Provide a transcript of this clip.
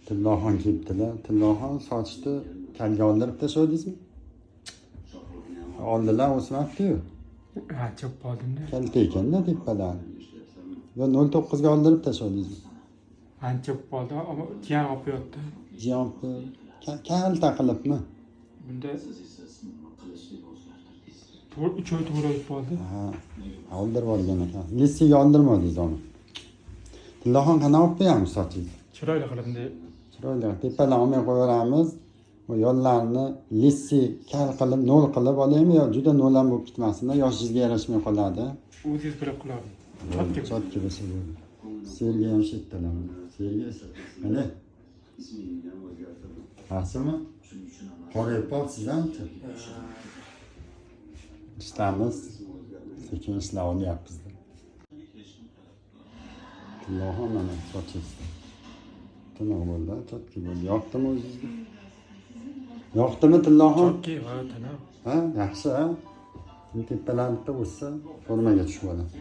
Tillohon kelibdilar. Tillohon sochni kalga oldirib tashlaydingizmi? Oldilar o'smabdi-yu. Ha, chopib oldimda. Kalta ekanda tepadan. Yo 09 ga oldirib tashlaydingizmi? Ancha chopib oldi, ammo jiyan olib yotdi. Jiyan kalta qilibmi? Bunda 3 oy to'g'ri oldi. Ha, oldirib olgan ekan. Lissiga oldirmadingiz uni. Tillohon qanaqa olib qo'yamiz sochingizni? Chiroyli qilibdi. Chiroyli tepadan olmay qo'yaveramiz. Bu yo'llarni lissi kal qilib, nol qilib olaymi yo juda nol ham bo'lib ketmasin, yoshingizga yarashmay qoladi. O'zingiz bilib qilaring. Chotki bo'lsa bo'ladi. Sergi ham shetdalar. Sergi mana. Yaxshimi? Qorayib qolsizlar-chi? Ishlamiz sekin ishlar olyapmiz. Tillohon mana sochingiz. Tiniq bo'ldi, chotki bo'ldi. Yoqdimi o'zingizga? Yoqdimi Tillohon? Chotki va tana. Ha, yaxshi ha. Tepalarida o'ssa, formaga tushib oladi.